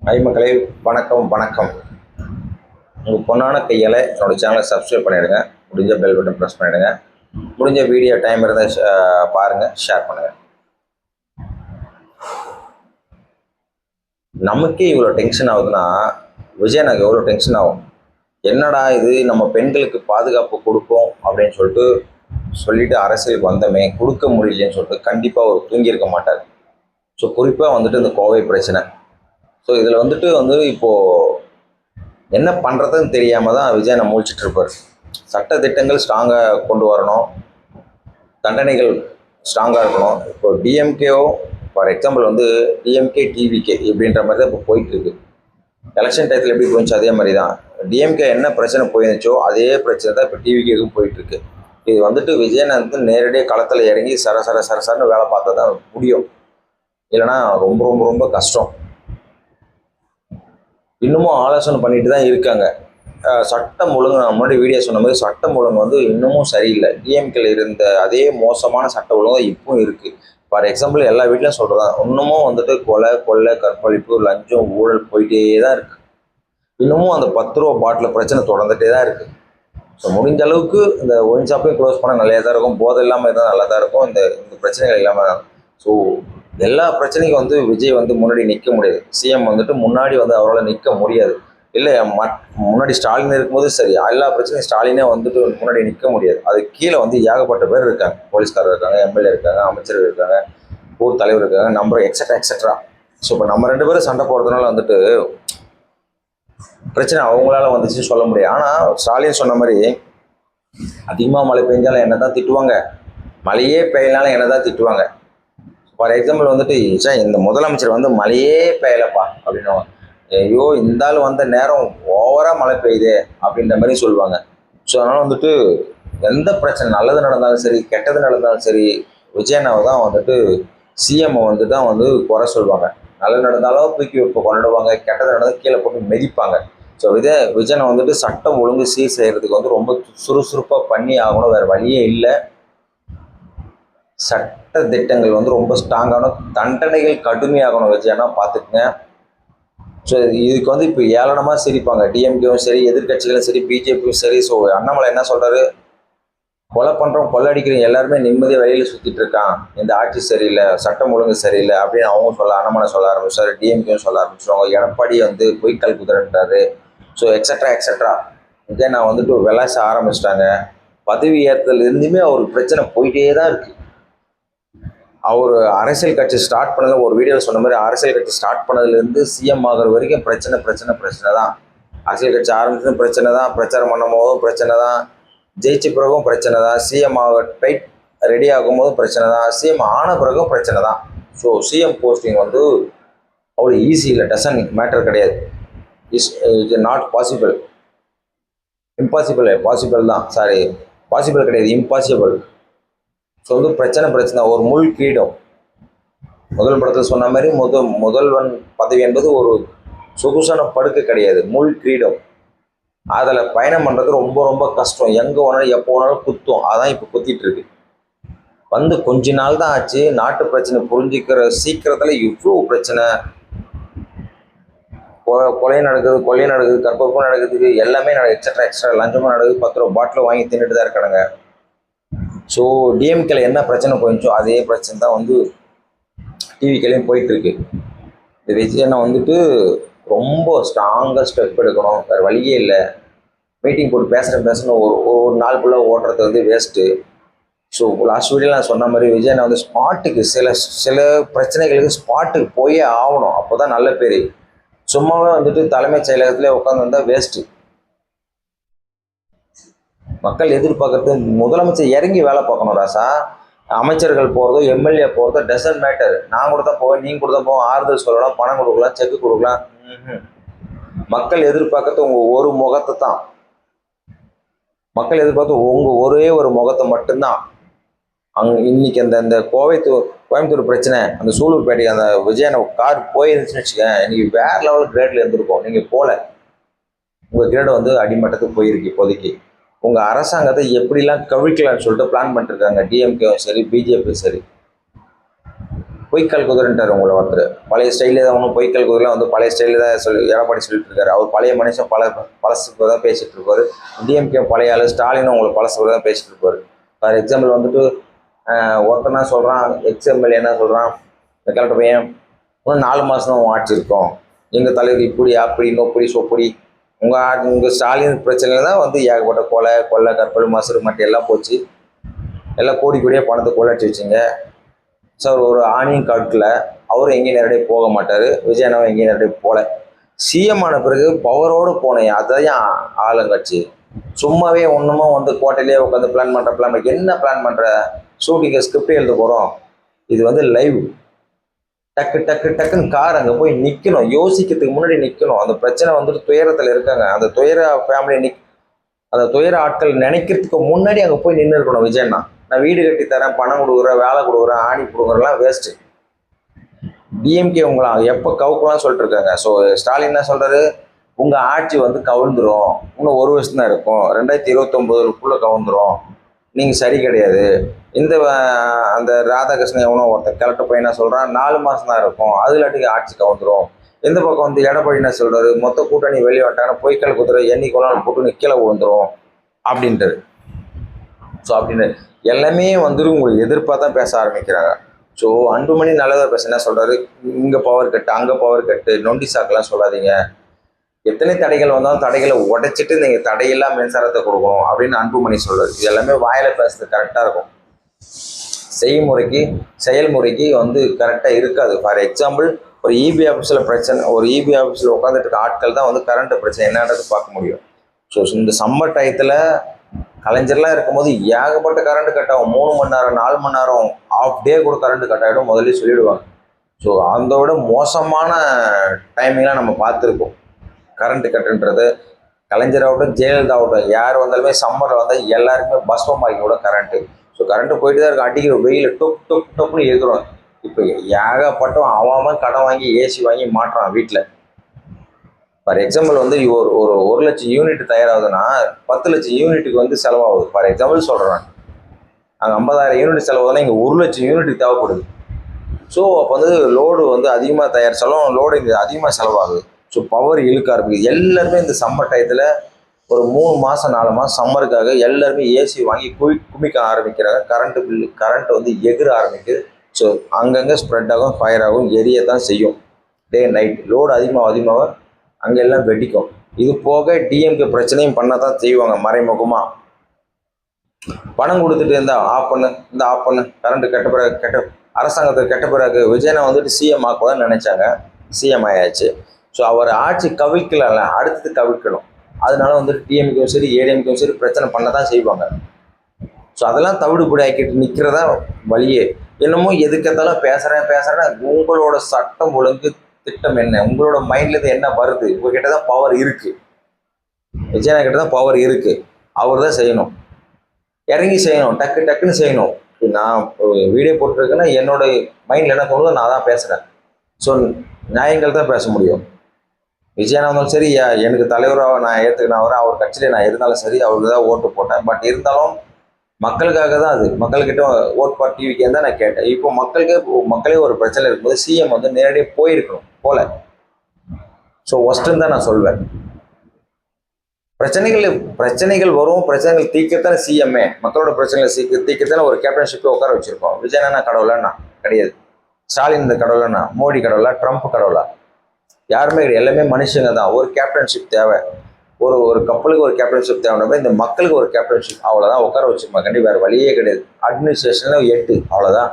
Hi மக்களே, வணக்கம் வணக்கம். உங்கள் பொண்ணான கையால் என்னோடய சேனலை சப்ஸ்கிரைப் பண்ணிவிடுங்க. முடிஞ்ச பெல் பட்டன் ப்ரெஸ் பண்ணிவிடுங்க. முடிஞ்ச வீடியோ டைம் இருந்தால் பாருங்கள், ஷேர் பண்ணுங்கள். நமக்கே இவ்வளோ டென்ஷன் ஆகுதுன்னா விஜய் எனக்கு எவ்வளோ டென்ஷன் ஆகும். என்னடா இது, நம்ம பெண்களுக்கு பாதுகாப்பு கொடுப்போம் அப்படின்னு சொல்லிட்டு அரசியலுக்கு வந்தமே கொடுக்க முடியலன்னு சொல்லிட்டு கண்டிப்பாக அவர் தூங்கியிருக்க மாட்டார். ஸோ குறிப்பாக இந்த கோவை பிரச்சனை. ஸோ இதில் இப்போது என்ன பண்ணுறதுன்னு தெரியாமல் தான் விஜய் நம்ம முழிச்சிட்டு இருப்பார். சட்ட திட்டங்கள் ஸ்ட்ராங்காக கொண்டு வரணும், தண்டனைகள் ஸ்ட்ராங்காக இருக்கணும். இப்போ டிஎம்கேஓ ஃபார் எக்ஸாம்பிள் டிஎம்கே டிவிகே இப்படின்ற மாதிரி தான் இப்போ போயிட்டுருக்கு. எலெக்ஷன் டயத்தில் எப்படி போயிடுச்சு அதே மாதிரி தான் டிஎம்கே என்ன பிரச்சனை போயிருந்துச்சோ அதே பிரச்சனை தான் இப்போ டிவிகேக்கும் போயிட்டுருக்கு. இது விஜயன் நேரடியாக களத்தில் இறங்கி சரன்னு வேலை பார்த்தா தான் முடியும், இல்லைனா ரொம்ப ரொம்ப ரொம்ப கஷ்டம். இன்னமும் ஆலோசனை பண்ணிட்டு தான் இருக்காங்க. சட்டம் ஒழுங்கு, நான் முன்னாடி வீடியோ சொன்ன மாதிரி சட்டம் ஒழுங்கு இன்னமும் சரியில்லை. டிஎம்கேல இருந்த அதே மோசமான சட்ட ஒழுங்கு தான் இப்பவும் இருக்குது. ஃபார் எக்ஸாம்பிள் எல்லா வீட்லையும் சொல்கிறதா, இன்னமும் கொலை, கற்பழிப்பு, லஞ்சம், ஊழல் போயிட்டே தான் இருக்குது. இன்னமும் அந்த 10 ரூபா பாட்டில் பிரச்சனை தொடர்ந்துகிட்டே தான் இருக்குது. ஸோ முடிஞ்ச அளவுக்கு இந்த ஒயின் ஷாப்பையும் க்ளோஸ் பண்ணால் நல்லா தான் இருக்கும், போதை இல்லாமல் இருந்தால் நல்லா தான் இருக்கும், இந்த பிரச்சனைகள் இல்லாமல். ஸோ எல்லா பிரச்சனைக்கும் விஜய் முன்னாடி நிற்க முடியாது. சிஎம் முன்னாடி அவரால் நிற்க முடியாது. இல்லை முன்னாடி ஸ்டாலின் இருக்கும்போது சரி, எல்லா பிரச்சனையும் ஸ்டாலினே முன்னாடி நிற்க முடியாது. அது கீழே ஏகப்பட்ட பேர் இருக்காங்க. போலீஸ்காரர் இருக்காங்க, எம்எல்ஏ இருக்காங்க, அமைச்சர்கள் இருக்காங்க, ஊர் தலைவர் இருக்காங்க, நம்பர் எக்ஸட்ரா. ஸோ இப்போ நம்ம 2 பேரும் சண்டை போடுறதுனால பிரச்சனை அவங்களால வந்துச்சுன்னு சொல்ல முடியாது. ஆனால் ஸ்டாலின் சொன்ன மாதிரி அதிகமாக மழை பெஞ்சாலும் என்ன தான் திட்டுவாங்க, மழையே பெய்யனாலும் என்ன தான் திட்டுவாங்க. ஃபார் எக்ஸாம்பிள் இந்த முதலமைச்சர் மழையே பெய்யலப்பா அப்படின்னுவாங்க. ஐயோ, இந்த ஆள் வந்த நேரம் ஓவராக மழை பெய்யுது அப்படின்ற மாதிரி சொல்லுவாங்க. ஸோ அதனால் எந்த பிரச்சனை நல்லது நடந்தாலும் சரி, கெட்டது நடந்தாலும் சரி, விஜயனாவை தான் சிஎம்ஐ தான் குறை சொல்லுவாங்க. நல்லது நடந்தாலும் தூக்கி கொண்டுடுவாங்க, கெட்டது நடந்தாலும் கீழே போட்டு மிதிப்பாங்க. ஸோ விஜயனை சட்டம் ஒழுங்கு சீர் செய்கிறதுக்கு ரொம்ப சுறுசுறுப்பாக பண்ணி ஆகணும், வேறு வழியே இல்லை. சட்ட திட்டங்கள் ரொம்ப ஸ்ட்ராங்கான, தண்டனைகள் கடுமையாகணும் விஜயனா பார்த்துக்குங்க. ஸோ இதுக்கு இப்போ ஏளனமாக சிரிப்பாங்க டிஎம்கேவும் சரி, எதிர்கட்சிகளும் சரி, பிஜேபியும் சரி. ஸோ அண்ணாமலை என்ன சொல்கிறாரு, கொலை பண்ணுறோம், கொள்ளடிக்கிறோம், எல்லாருமே நிம்மதியாக வெளியில் சுற்றிட்டு இருக்கான், இந்த ஆட்சி சரியில்லை, சட்டம் ஒழுங்கு சரியில்லை அப்படின்னு அவங்க அண்ணாமலை சொல்ல ஆரம்பிச்சாரு, டிஎம்கேவும் சொல்ல ஆரம்பிச்சிருவாங்க. எடப்பாடி பொய்க்கால் குதிரன்றாரு. ஸோ எக்ஸட்ரா விஜய் நான் விளாச ஆரம்பிச்சிட்டாங்க. பதவி ஏற்றதுல இருந்துமே அவருக்கு பிரச்சனை போயிட்டே தான் இருக்குது. அவர் அரசியல் கட்சி ஸ்டார்ட் பண்ணது, ஒரு வீடியோவில் சொன்ன மாதிரி அரசியல் கட்சி ஸ்டார்ட் பண்ணதுலேருந்து சிஎம் ஆகிற வரைக்கும் பிரச்சனை தான். அரசியல் கட்சி ஆரம்பிச்சதும் பிரச்சனை தான், பிரச்சாரம் பண்ணும் போதும் பிரச்சனை தான், ஜெயிச்ச பிறகும் பிரச்சனை தான், சிஎம் டைட் ரெடி ஆகும்போதும் பிரச்சனை தான், சிஎம் ஆன பிறகும் பிரச்சனை தான். ஸோ சிஎம் போஸ்டிங் அவ்வளோ ஈஸி இல்லை, டசன் மேட்டர் கிடையாது. இஸ் நாட் பாசிபிள், பாசிபிள் தான், சாரி பாசிபிள் கிடையாது, இம்பாசிபிள். ஸோ பிரச்சனை ஒரு முள் கீடும். முதல் படத்தில் சொன்ன மாதிரி முதல்வன் பதவி என்பது ஒரு சொகுசான படுக்கை கிடையாது, முள் கிரீடம். அதில் பயணம் பண்ணுறது ரொம்ப ரொம்ப கஷ்டம். எங்கே வேணாலும் எப்போ வேணாலும் குத்தும். அதான் இப்போ குத்திட்டு இருக்கு. கொஞ்ச நாள் தான் ஆச்சு, நாட்டு பிரச்சனை புரிஞ்சுக்கிற சீக்கிரத்தில் இவ்வளோ பிரச்சனை. கொலை நடக்குது, கற்பப்பும் நடக்குது, எல்லாமே நடக்குது, எக்ஸ்ட்ரா லஞ்சமும் நடக்குது, 10 ரூபா பாட்டில் வாங்கி தின்னுட்டு தான் இருக்கானுங்க. ஸோ டிஎம்கேல என்ன பிரச்சனை போயிடுச்சோ அதே பிரச்சனை தான் டிவிக்கேலையும் போயிட்டுருக்கு. இந்த விஜயனை ரொம்ப ஸ்ட்ராங்காக ஸ்டெப் எடுக்கணும், வேறு வழியே இல்லை. மீட்டிங் போட்டு பேசுகிறேன்னு ஒரு நாள் ஃபுல்லாக ஓட்டுறது வேஸ்ட்டு. ஸோ லாஸ்ட் வீடியோவில் நான் சொன்ன மாதிரி விஜயனை ஸ்பாட்டுக்கு சில பிரச்சனைகளுக்கு ஸ்பாட்டுக்கு போயே ஆகணும், அப்போ தான் நல்ல பேர். சும்மாவே தலைமைச் செயலகத்திலே உட்காந்து வந்தால் வேஸ்ட்டு. மக்கள் எதிர்பார்க்கறது முதலமைச்சர் இறங்கி வேலை பார்க்கணும் ராசா. அமைச்சர்கள் போகிறதோ, எம்எல்ஏ போகிறதோ டசன்ட் மேட்டர். நான் கூட தான் போவேன், நீங்கள் கூட தான் போவோம், ஆறுதல் சொல்லலாம், பணம் கொடுக்கலாம், செக்கு கொடுக்கலாம். மக்கள் எதிர்பார்க்கறது உங்கள் ஒரு முகத்தை தான். மக்கள் எதிர்பார்த்து உங்கள் ஒரே ஒரு முகத்தை மட்டும்தான். இன்னைக்கு அந்த கோயம்புத்தூர் பிரச்சனை, அந்த சூலூர்பேட்டை அந்த விஜயனை கார் போயிருந்துச்சுன்னு வச்சுக்கேன், இன்னைக்கு வேறு லெவல் கிரேடில் இருந்திருக்கும். நீங்கள் போகல, உங்கள் கிரேடு அடிமட்டத்துக்கு போயிருக்கு. இப்போதைக்கு உங்கள் அரசாங்கத்தை எப்படிலாம் கவிழ்க்கலான்னு சொல்லிட்டு பிளான் பண்ணிட்டுருக்காங்க டிஎம்கேவும் சரி, பிஜேபியும் சரி. பொய்க்கால் குதிரைன்ட்டார் உங்களை ஒருத்தர். பழைய ஸ்டைலே தான் ஒன்றும் பொய்க்கால் குதிரை வந்து பழைய ஸ்டைலில் தான் எடப்பாடி சொல்லிட்டு இருக்காரு. அவர் பழைய மனுஷன் பழசுக்கு தான் பேசிட்டு இருப்பாரு. டிஎம்கே பழைய ஆளு ஸ்டாலினும் உங்களுக்கு பழசுக்கு தான் பேசிட்டு இருப்பாரு. ஃபார் எக்ஸாம்பிள் வந்துட்டு ஒருத்தனா சொல்கிறான், எக்ஸ்எம்எல்ஏ என்ன சொல்கிறான், இந்த கலெக்டர் பையன் இன்னும் 4 மாதம் தான் ஆட்சி இருக்கும், எங்கள் தலைவர் இப்படி அப்படி நொப்படி சொப்படி, உங்கள் ஸ்டாலின் பிரச்சனையில் தான் வந்து ஏகப்பட்ட கொலை கற்பல் மசரு மட்டை எல்லாம் போச்சு, எல்லாம் கோடி கோடியாக பணத்தை கொள்ளாட்டி வச்சுங்க சார். ஒரு ஆணியும் காட்டில் அவரும் எங்கேயும் நேரடியாக போக மாட்டார், விஜயனாவும் எங்கேயும் நேரடியாக போகல. சிஎம் ஆன பிறகு பவரோடு போனேன், அதான் ஆளுங்கட்சி. சும்மாவே ஒன்றுமா வந்து கோட்டையிலே உட்காந்து பிளான் என்ன பிளான் பண்ணுற, ஷூட்டிங்கை ஸ்கிரிப்டே எழுத போகிறோம், இது வந்து லைவ். டக்குன்னு கார் அங்கே போய் நிற்கணும், யோசிக்கிறதுக்கு முன்னாடி நிற்கணும். அந்த பிரச்சனை வந்துட்டு துயரத்தில் இருக்காங்க, அந்த துயர ஃபேமிலி அந்த துயர ஆட்கள் நினைக்கிறதுக்கு முன்னாடி அங்கே போய் நின்று இருக்கணும். விஜயண்ணா நான் வீடு கட்டி தரேன், பணம் கொடுக்குறேன், வேலை கொடுக்குறேன், ஆணி கொடுக்குறேன்லாம் வேஸ்ட்டு. டிஎம்கே உங்களை எப்போ கவுக்கலாம் சொல்லிட்டு இருக்காங்க. ஸோ ஸ்டாலின் என்ன சொல்கிறாரு, உங்கள் ஆட்சி வந்து கவுந்துரும், இன்னும் 1 வருஷம் தான் இருக்கும், 2029 கவுந்துரும், நீங்கள் சரி கிடையாது. அந்த ராதாகிருஷ்ணன் எவனோ ஒருத்தர் கலெக்டர் பையன் என்ன சொல்கிறான், 4 மாதம் தான் இருக்கும், அதுலாட்டுக்கு ஆட்சி கவுந்துரும். இந்த பக்கம் வந்து எடப்பாடி என்ன சொல்கிறாரு, மொத்த கூட்டணி வெளியே வந்துட்டாங்கன்னா பொய்க்கால் குதிரை என்னைக்கு ஒன்றாலும் கூட்டணி கீழே விழுந்துரும் அப்படின்றது. ஸோ அப்படின்னு எல்லாமே வந்துட்டு உங்களுக்கு எதிர்ப்பாக தான் பேச ஆரம்பிக்கிறாங்க. ஸோ அன்புமணி நல்லதாக பேச என்ன சொல்கிறாரு, இங்கே பவர் கட்டு அங்கே பவர் கட்டு நொண்டி சாக்கெல்லாம் சொல்லாதீங்க, எத்தனை தடைகள் வந்தாலும் தடைகளை உடைச்சிட்டு நீங்கள் தடையில்லா மின்சாரத்தை கொடுக்கணும் அப்படின்னு அன்புமணி சொல்கிறார். இது எல்லாமே வாயில் பேசுறது கரெக்டாக இருக்கும், செயல்முறைக்கு வந்து கரெக்டாக இருக்காது. ஃபார் எக்ஸாம்பிள் ஒரு இபி ஆஃபீஸில் பிரச்சனை, ஒரு இபி ஆஃபீஸில் உட்காந்துட்டு இருக்க ஆட்கள் தான் வந்து கரண்ட் பிரச்சனை என்னன்றது பார்க்க முடியும். ஸோ இந்த சம்மர் டயத்தில் கலைஞர்லாம் இருக்கும்போது ஏகப்பட்ட கரண்ட் கட் ஆகும், 3 மணி நேரம் 4 மணி நேரம் ஆஃப் டே கூட கரண்ட் கட் ஆகிடும் முதல்ல சொல்லிவிடுவாங்க. ஸோ அதை விட மோசமான டைமிங்லாம் நம்ம பார்த்துருக்கோம். கரண்ட் கட்டுன்றது கலைஞராகட்டும் ஜெயலலிதாகட்டும் யார் வந்தாலுமே சம்மரில் வந்தால் எல்லாருக்குமே பஸ்பமாக்கி கூட கரண்ட்டு. ஸோ கரண்ட்டு போயிட்டு தான் இருக்கும், அடிக்கிற வெயில் டொப்புன்னு இருக்கிறோம். இப்போ ஏகப்பட்டவன் அவன் கடன் வாங்கி ஏசி வாங்கி மாட்டுறான் வீட்டில். ஃபார் எக்ஸாம்பிள் வந்து ஒரு 1 லட்சம் யூனிட் தயாராகுதுன்னா 10 லட்சம் யூனிட்டுக்கு வந்து செலவாகுது. ஃபார் எக்ஸாம்பிள் சொல்கிறேன், அங்கே 50,000 யூனிட் செலவாகுதுன்னா இங்கே 1 லட்சம் யூனிட்டுக்கு தேவைப்படுது. ஸோ அப்போ வந்து லோடு வந்து அதிகமாக தயாரித்தாலும் லோடு இங்கே அதிகமாக செலவாகுது. ஸோ பவர் இழுக்க ஆரம்பிக்குது. எல்லாருமே இந்த சம்மர் டயத்தில் ஒரு 3 மாதம் 4 மாதம் சம்மருக்காக எல்லாருமே ஏசி வாங்கி குமிக்க ஆரம்பிக்கிறாங்க. கரண்ட் வந்து எகிர ஆரம்பிக்குது. ஸோ அங்கங்கே ஸ்ப்ரெட் ஆகும், ஃபயர் ஆகும், எரியத்தான் செய்யும். டே நைட் லோடு அதிகமாக அங்கே எல்லாம் வெடிக்கும். இது போக டிஎம்கே பிரச்சனையும் பண்ண தான் செய்வாங்க மறைமுகமாக. பணம் கொடுத்துட்டு ஆஃப் பண்ணு கரண்ட் கெட்ட பிறகு அரசாங்கத்தை கெட்ட பிறகு விஜயனை வந்துட்டு சிஎம் ஆக்கலாம்னு நினைச்சாங்க, சிஎம் ஆயாச்சு. ஸோ அவர் ஆட்சி கவிழ்க்கல, அடுத்தது கவிழ்க்கணும். அதனால வந்துட்டு டிஎம்கேவும் சரி ஏடிஎம்கேவும் சரி பிரச்சனை பண்ண தான் செய்வாங்க. ஸோ அதெல்லாம் தவிடுபடி ஆக்கிட்டு நிற்கிறதா வழியே. என்னமோ எதுக்கெத்தாலும் பேசுகிறேன். உங்களோட சட்டம் ஒழுங்கு திட்டம் என்ன, உங்களோட மைண்ட்லேருந்து என்ன வருது, உங்ககிட்ட தான் பவர் இருக்குது, விஜயனா கிட்ட தான் பவர் இருக்குது, அவர் தான் செய்யணும், இறங்கி செய்யணும், டக்குன்னு செய்யணும். நான் வீடியோ போட்டிருக்கேன்னா என்னோட மைண்டில் என்ன தோணுதோ நான் தான் பேசுகிறேன். ஸோ நியாயங்கள் தான் பேச முடியும். விஜயனா இருந்தாலும் சரி, எனக்கு தலைவராக நான் ஏற்றுக்கினவரை அவர் கட்சியிலே நான் இருந்தாலும் சரி அவருக்கு தான் ஓட்டு போட்டேன். பட் இருந்தாலும் மக்களுக்காக தான் அது, மக்கள்கிட்ட ஓட் பார் டிவிக்கு தான் நான் கேட்டேன். இப்போ மக்களே ஒரு பிரச்சனை இருக்கும்போது சிஎம் வந்து நேரடியாக போயிருக்கணும் போல. ஸோ ஒஸ்ட்டுன்னு தான் நான் சொல்வேன். பிரச்சனைகள் வரும், பிரச்சனைகள் தீர்க்கத்தானே சிஎம்ஏ, மக்களோட பிரச்சனைகளை தீர்க்கத்தானே ஒரு கேப்டன்ஷிப்பை உட்கார வச்சிருக்கோம். விஜயனா கடவுளான்னா கிடையாது, ஸ்டாலின் இந்த கடவுளானா, மோடி கடவுளா, ட்ரம்ப் கடவுளா, யாருமே கிடையாது. எல்லாமே மனுஷங்க தான். ஒரு கேப்டன்ஷிப் தேவை, ஒரு கப்பலுக்கு ஒரு கேப்டன்ஷிப் தேவைன்ற இந்த மக்களுக்கு ஒரு கேப்டன்ஷிப், அவ்வளோதான் உட்கார வச்சுருப்பாங்க. கண்டிப்பாக வேறு வழியே கிடையாது. அட்மினிஸ்ட்ரேஷனில் 8 அவ்வளோதான்.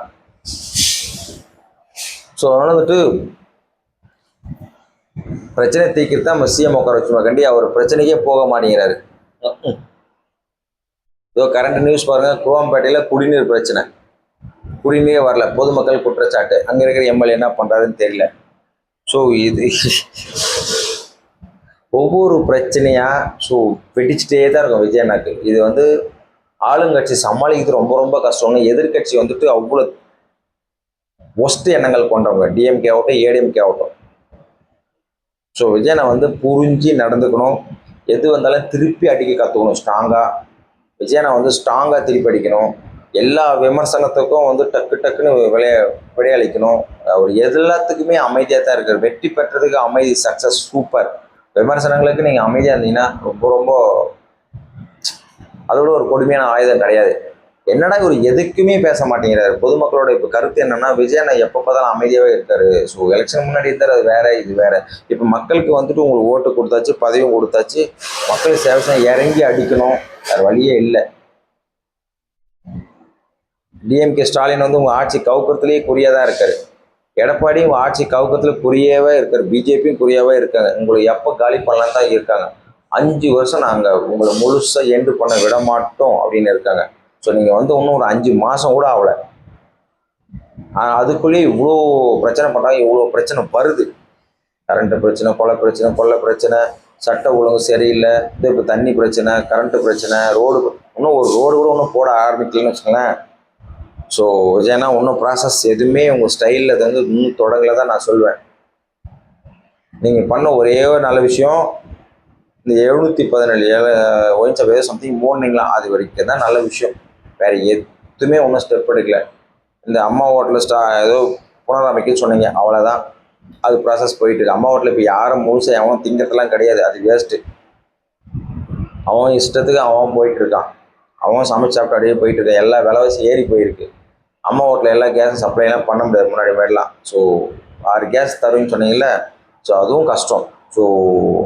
ஸோ அதனால் வந்துட்டு பிரச்சனை தீர்க்கிறது தான் நம்ம சிஎம் உட்கார வச்சுருப்போம். கண்டி அவர் பிரச்சனைக்கே போக மாட்டேங்கிறாரு. இதோ கரண்ட் நியூஸ் பாருங்கள், குரோம்பேட்டையில் குடிநீர் பிரச்சனை, குடிநீரே வரல, பொதுமக்கள் குற்றச்சாட்டு, அங்கே இருக்கிற எம்எல்ஏ என்ன பண்ணுறாருன்னு தெரியல. ஸோ இது ஒவ்வொரு பிரச்சனையாக ஸோ வெடிச்சுட்டே தான் இருக்கும் விஜயனாக்கு. இது வந்து ஆளுங்கட்சி சமாளிக்கிறது ரொம்ப கஷ்டம்னு, எதிர்கட்சி வந்துட்டு அவ்வளோ ஒஸ்ட் எண்ணங்கள் கொண்டவங்க, டிஎம்கே ஆகட்டும் ஏடிஎம்கே ஆகட்டும். ஸோ விஜயனை வந்து புரிஞ்சு நடந்துக்கணும், எது வந்தாலும் திருப்பி அடிக்க கற்றுக்கணும் ஸ்ட்ராங்காக. விஜயனை வந்து ஸ்ட்ராங்காக திருப்பி அடிக்கணும். எல்லா விமர்சனத்துக்கும் வந்து டக்கு டக்குன்னு விடையளிக்கணும். அவர் எல்லாத்துக்குமே அமைதியாக தான் இருக்கார். வெற்றி பெற்றதுக்கு அமைதி, சக்ஸஸ், சூப்பர். விமர்சனங்களுக்கு நீங்கள் அமைதியாக இருந்தீங்கன்னா ரொம்ப ரொம்ப அதோட ஒரு கொடுமையான ஆயுதம் கிடையாது. என்னடா இவர் எதுக்குமே பேச மாட்டேங்கிறாரு. பொதுமக்களோட இப்போ கருத்து என்னன்னா, விஜய் அண்ணா எப்போ பார்த்தாலும் அமைதியாகவே இருக்காரு. ஸோ எலெக்ஷன் முன்னாடி இருந்தார், அது வேற, இது வேற. இப்போ மக்களுக்கு வந்துட்டு உங்களுக்கு ஓட்டு கொடுத்தாச்சு, பதவியும் கொடுத்தாச்சு, மக்கள் சேவை இறங்கி அடிக்கணும், வேறு வழியே இல்லை. டிஎம்கே ஸ்டாலின் வந்து உங்கள் ஆட்சி கவுக்கத்துலேயே குறியாக தான் இருக்காரு. எடப்பாடி உங்கள் ஆட்சி கவுக்கத்தில் குறியவே இருக்காரு. பிஜேபியும் குறியாவே இருக்காங்க. உங்களை எப்போ காலி பண்ணலாம் தான் இருக்காங்க. 5 வருஷம் நாங்கள் உங்களை முழுசாக எண்டு பண்ண விட மாட்டோம் அப்படின்னு இருக்காங்க. ஸோ நீங்கள் வந்து இன்னும் ஒரு 5 மாதம் கூட ஆகலை, அதுக்குள்ளேயே இவ்வளோ பிரச்சனை பண்ணுறாங்க. இவ்வளோ பிரச்சனை வருது. கரண்ட்டு பிரச்சனை, கொள்ளை பிரச்சனை, சட்ட ஒழுங்கு சரியில்லை, இது இப்போ தண்ணி பிரச்சனை, கரண்ட்டு பிரச்சனை, ரோடு, இன்னும் ஒரு ரோடு கூட இன்னும் போட ஆரம்பிக்கலன்னு வச்சுக்கோங்களேன். ஸோ விஜயனா இன்னும் ப்ராசஸ் எதுவுமே உங்கள் ஸ்டைலில் அது வந்து இன்னும் தொடங்கலை தான் நான் சொல்வேன். நீங்கள் பண்ண ஒரே ஒரு நல்ல விஷயம், இந்த 717 ஒயின் ஷாப் ஏதோ சம்திங் மூணுங்களா, அது வரைக்கும் தான் நல்ல விஷயம். வேறு எதுவுமே ஒன்றும் ஸ்டெப் எடுக்கல. இந்த அம்மா ஹோட்டலில் ஏதோ புனரமைக்க சொன்னீங்க, அவ்வளோதான். அது ப்ராசஸ் போயிட்டு. அம்மா ஹோட்டலில் இப்போ யாரும் முழுசாக அவன் திங்கிறதுலாம் கிடையாது, அது வேஸ்ட்டு. அவன் இஷ்டத்துக்கு அவன் போயிட்டுருக்கான், அவன் சமைச்சு சாப்பிட்டு அப்படியே போயிட்டுருக்கான். எல்லா விலைவாசி ஏறி போயிருக்கு. அம்மா ஹோட்டலில் எல்லா கேஸும் சப்ளைலாம் பண்ண முடியாது முன்னாடி மாதிரிலாம். ஸோ 6 கேஸ் தருவீங்கன்னு சொன்னீங்கல்ல, ஸோ அதுவும் கஷ்டம். ஸோ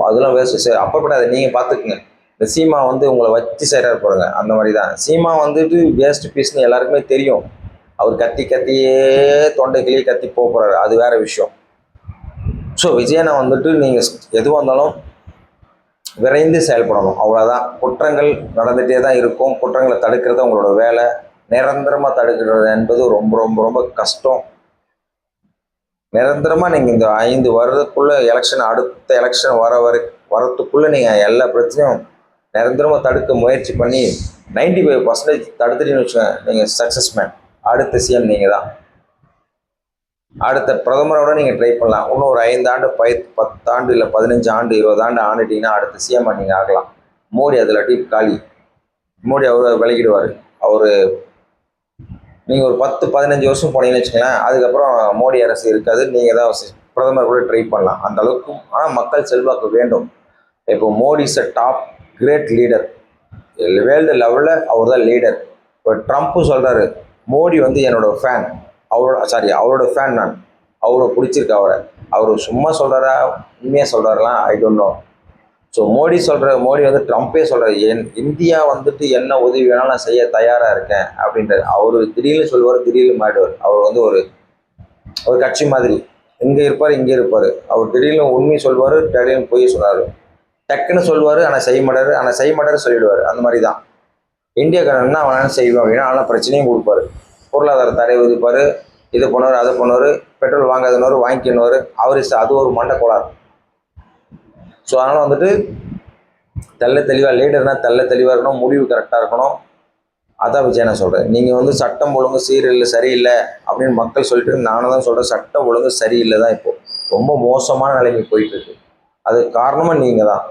அதெல்லாம் வேஸ்ட்டு. சரி, அப்போ அதை நீங்கள் பார்த்துக்குங்க. இந்த சீமா வந்து உங்களை வச்சு செய்கிறாரு போடுங்க, அந்த மாதிரி தான். சீமா வந்துட்டு வேஸ்ட் பீஸ்னு எல்லாருக்குமே தெரியும். அவர் கத்தியே தொண்டைக்கிலேயே கத்தி போகிறாரு, அது வேறு விஷயம். ஸோ விஜயனை வந்துட்டு நீங்கள் எதுவாக இருந்தாலும் விரைந்து செயல்படணும், அவ்வளோதான். குற்றங்கள் நடந்துகிட்டே தான் இருக்கும். குற்றங்களை தடுக்கிறது உங்களோட வேலை. நிரந்தரமாக தடுக்கிறது என்பது ரொம்ப ரொம்ப ரொம்ப கஷ்டம். நிரந்தரமாக நீங்கள் இந்த 5 வருடத்துக்குள்ளே எலெக்ஷன், அடுத்த எலெக்ஷன் வரத்துக்குள்ளே நீங்கள் எல்லா பிரச்சனையும் நிரந்தரமாக தடுக்க முயற்சி பண்ணி 95% தடுத்துட்டீங்கன்னு வச்சுக்கோங்க, நீங்கள் சக்ஸஸ் மேன். அடுத்த சிஎம் நீங்கள் தான். அடுத்த பிரதமரோட நீங்கள் ட்ரை பண்ணலாம். இன்னும் ஒரு 5 ஆண்டு, 10 ஆண்டு, இல்லை 15 ஆண்டு, 20 ஆண்டு ஆண்டுட்டிங்கன்னா அடுத்த சிஎம் நீங்கள் ஆகலாம். மோடி அதில் டீப் காலி. மோடி அவர் விலகிடுவார். அவர் நீங்கள் ஒரு 10-15 வருஷம் போனீங்கன்னு வச்சுக்கலாம், அதுக்கப்புறம் மோடி அரசு இருக்காது, நீங்கள் தான் பிரதமர் கூட ட்ரை பண்ணலாம், அந்த அளவுக்கு. ஆனால் மக்கள் செல்வாக்கு வேண்டும். இப்போ Modi is a top great leader, world லெவலில் அவர் தான் லீடர். இப்போ ட்ரம்ப்பு சொல்கிறாரு, மோடி வந்து என்னோட ஃபேன், அவரோட ஃபேன் நான், அவ்வளோ பிடிச்சிருக்கு அவரை. அவர் சும்மா சொல்கிறாரா உண்மையாக சொல்கிறாரெலாம் I don't know. So Modi வந்து ட்ரம்ப்பே சொல்கிறார், இந்தியா வந்துட்டு என்ன உதவி வேணாலும் நான் செய்ய தயாராக இருக்கேன் அப்படின்றார். அவர் திடீர்னு சொல்லுவார், திடீர்னு மாறிடுவார். அவர் வந்து ஒரு கட்சி மாதிரி, இங்கே இருப்பார், இங்கே இருப்பார். அவர் திடீர்னு உண்மை சொல்வார், திடீர்னு பொய் சொன்னார். டக்குன்னு சொல்லுவார், ஆனால் செய்ய மாட்டார் சொல்லிவிடுவார். அந்த மாதிரி தான் இந்தியாக்காரன்னா அவனால செய்வோம் அப்படின்னா ஆனால் பிரச்சனையும் கொடுப்பாரு. பொருளாதார தடை விதிப்பார், இது பண்ணுவார், அதை பண்ணுவார், பெட்ரோல் வாங்காதனவர் வாங்கிக்கணுவார். அது ஒரு மண்டை கோளாறு. ஸோ அதனால் வந்துட்டு தெளிவாக லீடர்னால் தெளிவாக இருக்கணும், முடிவு கரெக்டாக இருக்கணும். அதான் விஜய் நான் சொல்கிறேன். நீங்கள் வந்து சட்டம் ஒழுங்கு சரியில்லை அப்படின்னு மக்கள் சொல்லிட்டு, நானும் தான் சொல்கிறேன், சட்டம் ஒழுங்கு சரியில்லை தான். இப்போது ரொம்ப மோசமான நிலைமை போயிட்டுருக்கு. அதுக்கு காரணமாக நீங்கள் தான்.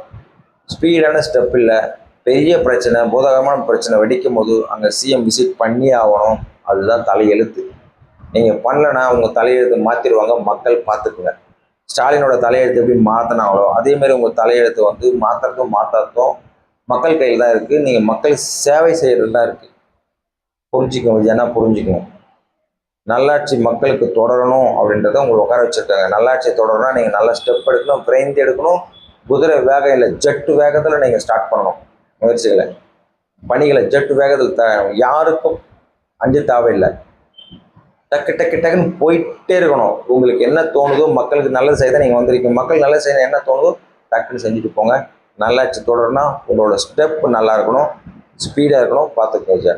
ஸ்பீடான ஸ்டெப் இல்லை, பெரிய பிரச்சனை, பூதகரமான பிரச்சனை வெடிக்கும் போது அங்கே சிஎம் விசிட் பண்ணி ஆகணும். அதுதான் தலையெழுத்து. நீங்கள் பண்ணலைன்னா உங்கள் தலையெழுத்து மாற்றிடுவாங்க, மக்கள் பார்த்துக்குங்க. ஸ்டாலினோட தலையெழுத்து எப்படி மாற்றினாங்களோ அதேமாதிரி உங்கள் தலையெழுத்து வந்து மாற்றாததும் மக்கள் கையில் தான் இருக்குது. நீங்கள் மக்கள் சேவை செய்கிறது தான் இருக்குது. புரிஞ்சுக்கணும், ஏன்னா புரிஞ்சுக்கணும். நல்லாட்சி மக்களுக்கு தொடரணும் அப்படின்றத உங்களை உட்கார வச்சுருக்காங்க. நல்லாட்சி தொடரணும்னா நீங்கள் நல்ல ஸ்டெப் எடுக்கணும், பிரைந்து எடுக்கணும். குதிரை வேகம் இல்லை, ஜெட்டு வேகத்தில் நீங்கள் ஸ்டார்ட் பண்ணணும் முயற்சிகளை, பணிகளை ஜெட்டு வேகத்தில். யாருக்கும் அஞ்சு தேவையில்லை, டக்குன்னு போயிட்டே இருக்கணும். உங்களுக்கு என்ன தோணுதோ, மக்களுக்கு நல்லது செய்ய நீங்கள் வந்திருக்கீங்க, மக்கள் நல்லது செய்ய என்ன தோணுதோ டக்குன்னு செஞ்சுட்டு போங்க. நல்லாட்சி தொடரணும்னா உங்களோட ஸ்டெப் நல்லா இருக்கணும், ஸ்பீடாக இருக்கணும், பார்த்துக்கோங்க.